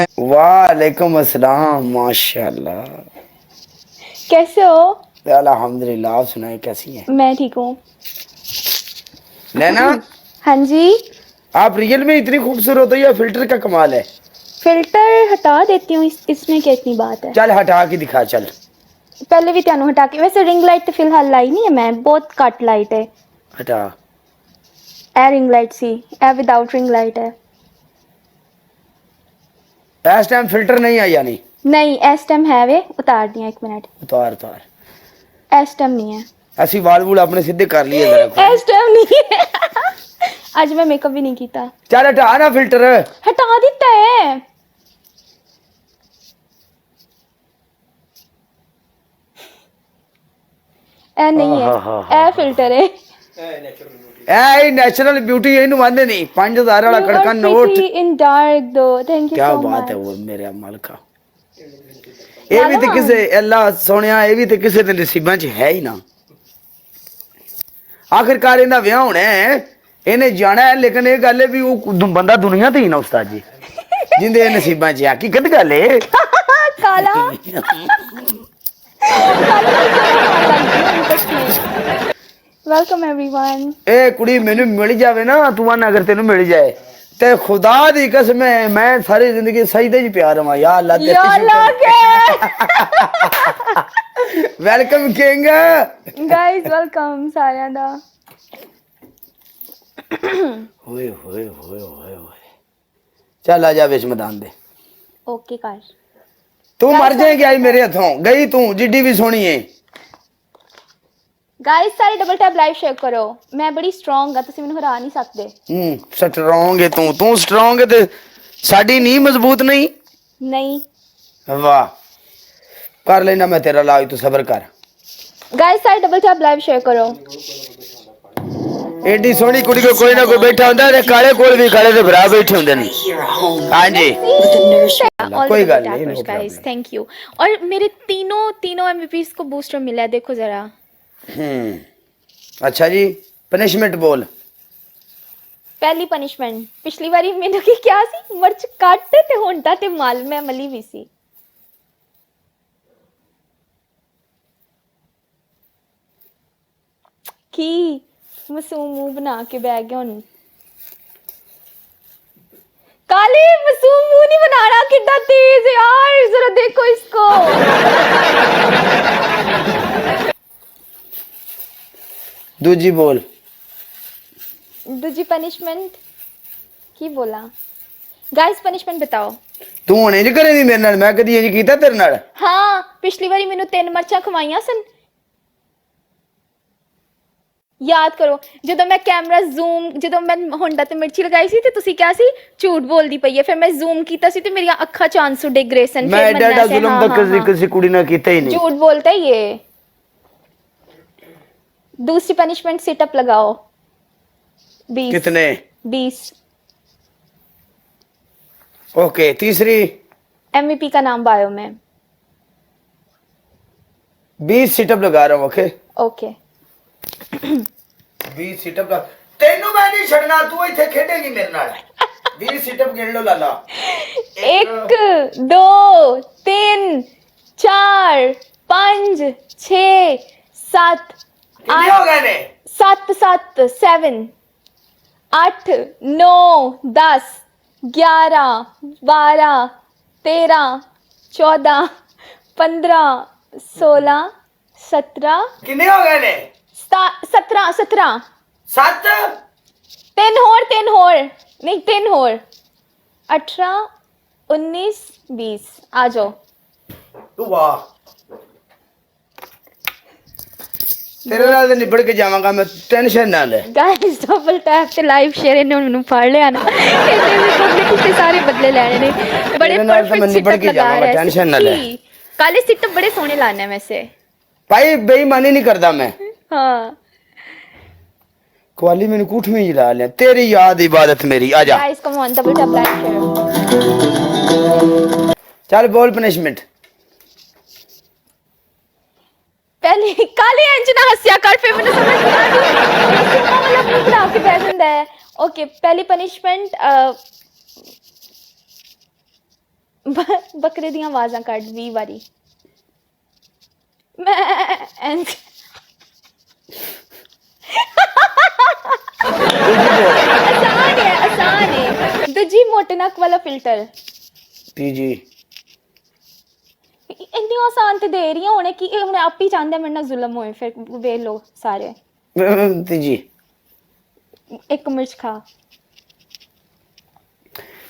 वालेकुम अस्सलाम माशाल्लाह। कैसे हो? अल्हम्दुलिल्लाह। आप सुनाए कैसी हैं? मैं ठीक हूँ। नैना, हाँ जी। आप रियल में इतनी खूबसूरत हो या फिल्टर का कमाल है? फिल्टर हटा देती हूँ, इसमें क्या इतनी बात है। चल हटा के दिखा चल। पहले भी त्यानू हटा के, वैसे रिंग लाइट तो फिलहाल लाई नहीं है मैं, बहुत कट लाइट है। हटा। ए रिंग लाइट सी, ए विदाउट रिंग लाइट है। इस टाइम फिल्टर नहीं आई यानी? नहीं, एस टाइम है वे, उतार दिया 1 मिनट। उतार उतार। एस टाइम नहीं है। ऐसी वाल वूल अपने सीधे कर लिए जरा। एस टाइम नहीं है। आज मैं मेकअप भी नहीं किया। चल हटा ना फिल्टर। हटा देता है। ए नहीं है, ए फिल्टर है। ए नेचुरल ब्यूटी ਇਹਨੂੰ ਮੰਨਦੇ ਨਹੀਂ 5000 ਵਾਲਾ ਕੜਕਾ ਨੋਟ। इन डार्क दो, थैंक यू क्या सो बात मच। है वो मेरे अमल का। ਇਹ ਵੀ ਤੇ ਕਿਸੇ ਅੱਲਾ ਸੋਹਣਿਆ, ਇਹ ਵੀ ਤੇ ਕਿਸੇ ਦੇ ਨਸੀਬਾਂ 'ਚ ਹੈ ਹੀ ਨਾ। ਆਖਿਰਕਾਰ ਇਹਦਾ ਵਿਆਹ ਹੋਣਾ ਹੈ, ਇਹਨੇ ਜਾਣਾ ਹੈ, ਲੇਕਿਨ ਇਹ ਗੱਲ ਹੈ ਵੀ ਉਹ ਬੰਦਾ ਦੁਨੀਆ ਤੇ ਹੀ ਨਾ ਉਸਤਾਦ ਜੀ, ਜਿੰਦੇ ਨਸੀਬਾਂ 'ਚ ਹਕੀਕਤ ਗੱਲ ਹੈ। काला वेलकम एवरीवन। ए कुड़ी मैनू मिल जावे ना, तू आना अगर तेनू मिल जाए ते खुदा दी कसम है मैं सारी जिंदगी सजदे च प्यार रवां। या अल्लाह या अल्लाह के वेलकम किंग गाइस, वेलकम सारिਆਂ ਦਾ। होए होए होए होए होए। चल आ जा विच मैदान दे। ओके कर। तू मर जाएगी आज मेरे हथों, गई तू जिड्डी भी सोहनी है। गाइस सारे डबल टैप लाइव शेयर करो, मैं बड़ी स्ट्रांग हां, ਤੁਸੀਂ ਮੈਨੂੰ ਹਰਾ ਨਹੀਂ ਸਕਦੇ। स्ट्रांग है तू स्ट्रांग है ते साडी नी मजबूत नहीं। नहीं वाह, कर लेना मैं तेरा इलाज, तू सब्र कर। गाइस सारे डबल टैप लाइव शेयर करो। एडी सोहनी कुड़ी को कोई ना कोई बैठा हुंदा है, काले कोल भी काले ते भरा बैठे हुंदे ने। हां जी कोई गल नहीं गाइस, थैंक यू। और मेरे तीनों एमवीपीस को बूस्टर मिला है, देखो जरा। अच्छा जी, पनिशमेंट बोल। पहली पनिशमेंट पिछली बारी मैंने की क्या सी, मर्च ਕੱਟ ਤੇ ਹੁਣ ਤਾਂ ਤੇ ਮਾਲ ਮੈਂ ਮਲੀ ਵੀ ਸੀ। ਕੀ ਮਾਸੂਮ ਮੂੰਹ ਬਣਾ ਕੇ ਬਹਿ ਗਿਆ ਹੁਣ। काली मासूम मुंह नहीं बनाना, कितना तेज है यार, जरा देखो इसको। दूजी बोल। दूजी पनिशमेंट की बोला? गाइस पनिशमेंट बताओ। तू हुणे इंज करेगी मेरे नाल? मैं कदी इंज कीता तेरे नाल? हाँ, पिछली बारी मैनू 3 मर्चां खवाइयां सन, याद करो। ਜਦੋਂ ਮੈਂ ਕੈਮਰਾ ਜ਼ੂਮ, ਜਦੋਂ ਮੈਂ ਹੋਂਡਾ ਤੇ ਮਿਰਚੀ ਲਗਾਈ ਸੀ ਤੇ ਤੁਸੀਂ ਕਿਹਾ ਸੀ ਝੂਠ ਬੋਲਦੀ ਪਈ ਹੈ, ਫਿਰ ਮੈਂ ਜ਼ੂਮ ਕੀਤਾ ਸੀ ਤੇ ਮੇਰੀਆਂ ਅੱਖਾਂ ਚ ਆਂਸੂ ਡਿੱਗ ਰਹੇ ਸਨ। ਮੈਂ ਐਡਾ ਜ਼ੁਲਮ ਤਾਂ ਕਿਸੇ ਕੁੜੀ ਨਾਲ ਕੀਤਾ ਹੀ ਨਹੀਂ। झूठ बोलता ही ये। दूसरी पनिशमेंट सिटअप लगाओ 20। कितने? 20। ओके। तीसरी? एमवीपी का नाम बायो में। 20 सिटअप लगा रहा हूँ। ओके ओके 20 सिटअप लगा। तेनू मैं नहीं छड़ना, तू इथे खेडेगी मेरे नाल। 20 सिटअप गिन लो लाला। 1 2 3 4 5 6 7 कितने हो गए ने? 7 7 8 9 10 11 12 13 14 15 16 17 कितने हो गए ने? 17 17 7 3 होर नहीं 3 होर 18 19 20। आ जाओ। वाह, तेरे नाल ते निबड़ के जावांगा मैं, टेंशन ना ले। गाइस डबल टैप ते लाइव शेयर इन्होंने ਮੈਨੂੰ ਫੜ ਲਿਆ ਨਾ, ਇਹਦੇ ਵੀ पब्लिक कितने सारे बदले लेने ने। बड़े परफेक्ट सिटअप लगा रहा है, टेंशन ना ले। काले सिटअप बड़े सोने लाने हैं वैसे भाई, बेईमानी नहीं करदा मैं। हाँ क्वाली मैंने कूठ में जला लिया, तेरी याद इबादत मेरी। आजा guys come on, double tap live share. चल बोल पनिशमेंट। पहले काले इंज ना हंसिया कर, फिर मैंने समझ नहीं आ वाला अपनी बना के बैठ जाता है। ओके पहली पनिशमेंट ਬੱਕਰੇ ਦੀਆਂ ਆਵਾਜ਼ਾਂ ਕੱਢ 20 ਵਾਰੀ ਮੈਂ ਇੰਜ ਆਸਾਨ ਹੈ ਦੂਜੀ ਮੋਟੇ ਨੱਕ ਵਾਲਾ ਫਿਲਟਰ ਤੀਜੀ ਇੰਨੀ ਆਸਾਨ ਤੇ ਦੇ ਰਹੀ ਹਾਂ ਹੁਣੇ ਕਿ ਇਹ ਹੁਣ ਆਪ ਹੀ ਚਾਹੁੰਦਾ ਮੇਰੇ ਨਾਲ ਜ਼ੁਲਮ ਹੋਏ ਫਿਰ ਵੇਖ ਲੋ ਸਾਰੇ ਤੀਜੀ ਇੱਕ ਮਿਰਚ ਖਾ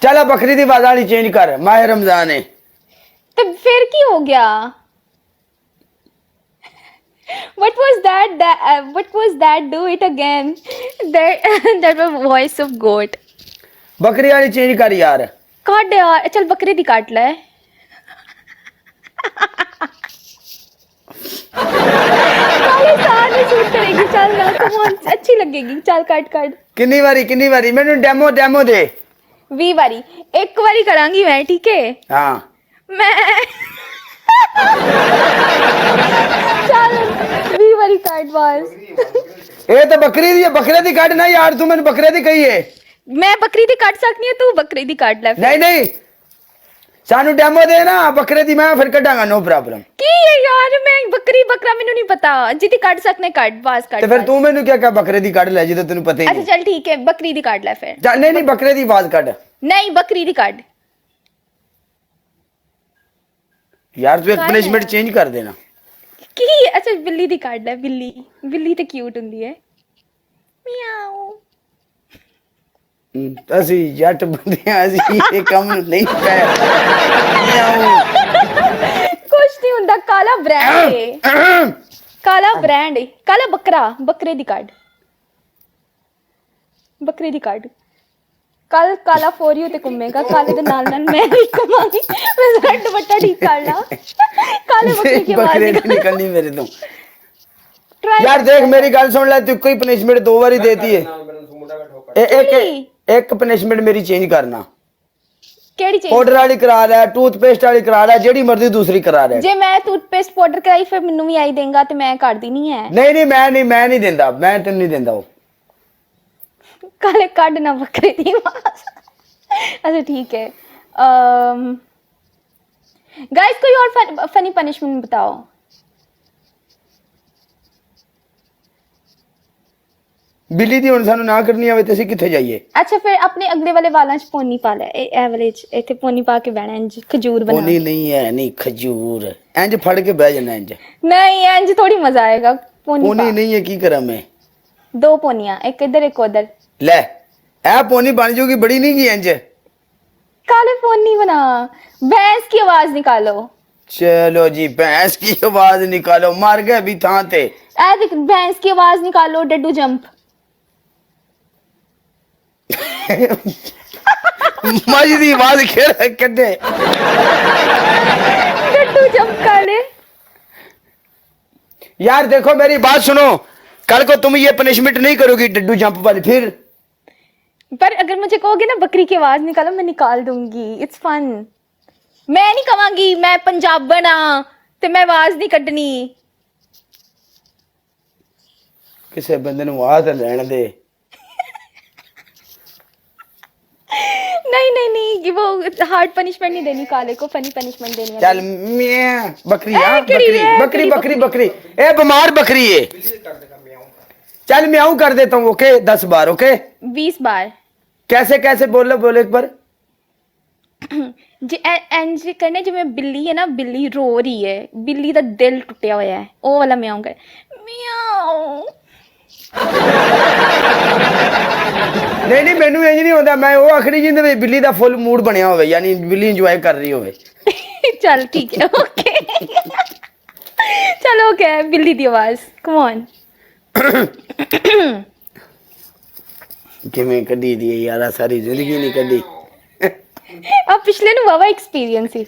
चल बकरी दी आवाज वाली चेंज कर माह रमजान है तो फिर की हो गया what was that do it again that was voice of goat बकरी वाली चेंज कर यार काट यार चल बकरी दी काट ले शूट करेगी चल ना कम ऑन अच्छी लगेगी चल काट किन्नी बारी मैनू डेमो दे 20 ਵਾਰੀ ਇੱਕ ਵਾਰੀ ਕਰਾਂਗੀ ਮੈਂ ਠੀਕ ਹੈ हाँ ਮੈਂ ਚੱਲ 20 ਵਾਰੀ ਕਾਟ ਬਸ ये तो बकरी दी है बकरे दी काट ना यार तू मैंने बकरे दी कही है ਮੈਂ ਬੱਕਰੀ ਦੀ ਕੱਟ ਸਕਦੀ ਹਾਂ ਤੂੰ ਬੱਕਰੀ ਦੀ ਕੱਟ ਲੈ नहीं सानू डेमो दे ना बकरे दी मैं फिर कटांगा नो प्रॉब्लम ਕੀ ਹੈ ਯਾਰ ਮੈਂ ਬੱਕਰੀ ਬੱਕਰਾ ਮੈਨੂੰ ਨਹੀਂ ਪਤਾ ਜਿੱਦੀ ਕੱਟ ਸਕਨੇ ਕੱਟ ਬਾਸ ਕੱਟ तो फिर तू मैनू क्या क्या बकरे दी काट ले जी तो तेनू पता ही ਅੱਛਾ नहीं ਚੱਲ ਠੀਕ ਹੈ ਬੱਕਰੀ ਦੀ ਕੱਟ ਲੈ ਫਿਰ नहीं बकरे दी आवाज काट ਨਹੀਂ ਬੱਕਰੀ ਦੀ ਕੱਟ यार तू एक काट पनिशमेंट है। चेंज कर देना ਕੀ ਅੱਛਾ ਬਿੱਲੀ ਦੀ ਕੱਟ ਲੈ ਬਿੱਲੀ ਤੇ ਕਿਊਟ ਹੁੰਦੀ ਹੈ ਮਿਆਉ ਅਸੀਂ ਜੱਟ ਬੰਦੇ ਆ ਅਸੀਂ ਇਹ ਕੰਮ ਨਹੀਂ ਕਰ ਕੁਛ ਨਹੀਂ ਹੁੰਦਾ ਕਾਲਾ ਬ੍ਰਾਂਡ ਹੈ ਕਾਲਾ ਬ੍ਰਾਂਡ ਹੈ ਕਾਲਾ ਬੱਕਰੇ ਦੀ ਕੱਟ ਬੱਕਰੀ ਦੀ ਕੱਟ ਕੱਲ ਕਾਲਾ ਫੋਰ ਯੂ ਤੇ ਘੁੰਮੇਗਾ ਕਾਲੇ ਦੇ ਨਾਲ ਮੈਂ ਵੀ ਘੁੰਮਾਂਗੀ ਮੈਂ ਜ਼ਰਾ ਦੁਪੱਟਾ ਠੀਕ ਕਰ ਲਾਂ ਕਾਲੇ ਬੱਕਰੇ की आवाज बकरे नहीं निकलनी मेरे तो ट्राई यार देख मेरी गल सुन ले तू कोई पनिशमेंट 2 बारी देती है एक पनिशमेंट मेरी चेंज करना ਕਿਹੜੀ ਚੀਜ਼ ਪਾਊਡਰ ਵਾਲੀ ਕਰਾ ਲੈ ਟੂਥਪੇਸਟ ਵਾਲੀ ਕਰਾ ਲੈ ਜਿਹੜੀ ਮਰਜ਼ੀ ਦੂਸਰੀ ਕਰਾ ਲੈ ਜੇ ਮੈਂ ਟੂਥਪੇਸਟ ਪਾਊਡਰ ਕਰਾਈ ਫਿਰ ਮੈਨੂੰ ਵੀ ਆਈ ਦੇਗਾ ਤੇ ਮੈਂ ਕਰਦੀ ਨਹੀਂ ਹੈ ਮੈਂ ਨਹੀਂ ਦਿੰਦਾ ਮੈਂ ਤੈਨੂੰ ਨਹੀਂ ਦਿੰਦਾ ਉਹ ਕਾਲੇ ਕੱਢ ਨਾ ਬੱਕਰੇ ਦੀ ਆਵਾਜ਼ अच्छा ठीक है गाइस कोई और फनी पनिशमेंट बताओ ਬਿੱਲੀ ਦੀ ਹੁਣ ਸਾਨੂੰ ਨਾ ਕਰਨੀ ਆਵੇ ਤੇ ਅਸੀਂ ਕਿੱਥੇ ਜਾਈਏ अच्छा फिर अपने अगले वाले वालों च पोनी पा ले ए वाले च इथे पोनी पा के बहना इंज खजूर बना ਪੋਨੀ ਨਹੀਂ ਹੈ ਨਹੀਂ ਖਜੂਰ ਇੰਜ ਫੜ ਕੇ ਬਹਿ ਜਾਣਾ ਇੰਜ नहीं इंज थोड़ी मजा आएगा पोनी ਪੋਨੀ ਨਹੀਂ ਹੈ ਕੀ ਕਰਾਂ ਮੈਂ दो पोनियां एक इधर एक उधर ਲੈ ਇਹ ਪੋਨੀ ਬਣ ਜੂਗੀ ਬੜੀ ਨਹੀਂ ਕੀ ਇੰਜ काले पोनी बना भैंस की आवाज निकालो चलो जी भैंस की आवाज निकालो मार गए भी थां ते ए देख भैंस की आवाज निकालो डड्डू जंप मज दी आवाज खेड़ कदे डड्डू जंप कर ले यार देखो मेरी बात सुनो कल को तुम ये पनिशमेंट नहीं करोगी डड्डू जंप वाली फिर पर अगर मुझे कहोगे ना बकरी की आवाज निकालो मैं निकाल दूंगी इट्स फन मैं नहीं कहांगी मैं पंजाबन हाँ ते मैं आवाज नहीं कड्डनी किसे बंदे नु आ ते लेने दे नहीं वो हार्ड पनिशमेंट नहीं देनी काले को फनी पनिशमेंट देनी है चल मैं बकरी ए, हां केड़ी बकरी है, बकरी केड़ी बकरी बकरी ए बीमार बकरी है चल म्याऊं कर देता हूं ओके 10 बार ओके 20 बार कैसे कैसे बोलो एक बार जे एंज करने जिवें बिल्ली है ना बिल्ली रो रही है बिल्ली दा दिल टुटिया होया है ओ वाला म्याऊं कर म्याऊं नहीं मैनू इंज नहीं होता मैं वो आखरी जिंदे विच बिल्ली दा फुल मूड बनया होवे यानी बिल्ली इंजॉय कर रही होवे चल ठीक है ओके चलो ओके बिल्ली दी आवाज कम ऑन किवें कड्डी दी है यार सारी जिंदगी नहीं कड्डी अब पिछले नु वावा एक्सपीरियंस ही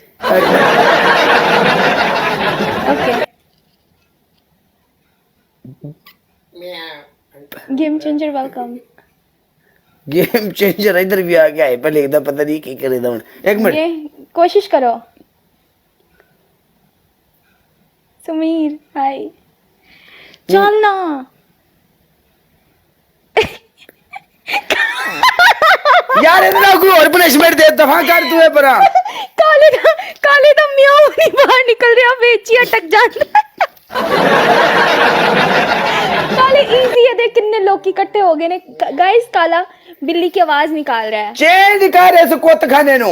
okay game changer welcome game changer इधर भी आ गया है पहले एकदम पता नहीं की करेदा हुन एक मिनट ये कोशिश करो सुमीर हाय चल ना यार इतना कोई और पनिशमेंट दे दफा कर तू है परा काले का ਅਟਕ ਜਾਂਦਾ ਨਾਲੇ ਈਜ਼ੀ ਹੈ ਦੇ ਕਿੰਨੇ ਲੋਕੀ ਇਕੱਠੇ ਹੋ ਗਏ ਨੇ ਗਾਇਸ ਕਾਲਾ ਬਿੱਲੀ की आवाज निकाल रहा है चेंज कर इस कुत्तखाने नु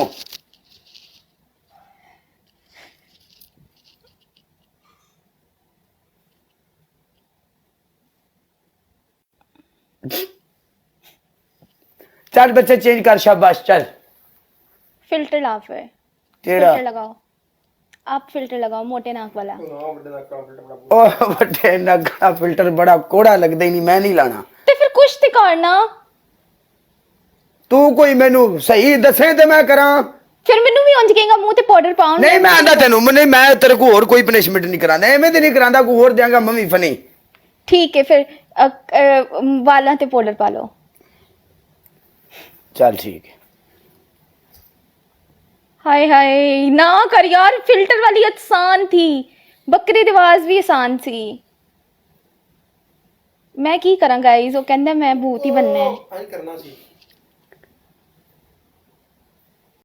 चल बच्चे चेंज कर शाबाश चल फिल्टर लाओ फिर केड़ा फिल्टर लगाओ आप फिल्टर लगाओ मोटे नाक वाला ओ बड़े नगा फिल्टर बड़ा कोड़ा लगदा ही नहीं मैं नहीं लाना ते फिर कुछ ते करना तू कोई मेनू सही दसे ते मैं करा फिर मैनू भी उंज कहेगा मुंह ते पाउडर पाओ नहीं मैं आंदा तेनू नहीं मैं तेरे को और कोई पनिशमेंट नहीं करांदा एवें ते नहीं करांदा कोई और देंगा मम्मी फनी ठीक है फिर वाला ते पाउडर पा लो चल ठीक है हाय हाय ना कर यार फिल्टर वाली आसान थी बकरी दी आवाज भी आसान सी मैं की करा गाइस वो कहंदा मैं भूत ही बनना है करना सी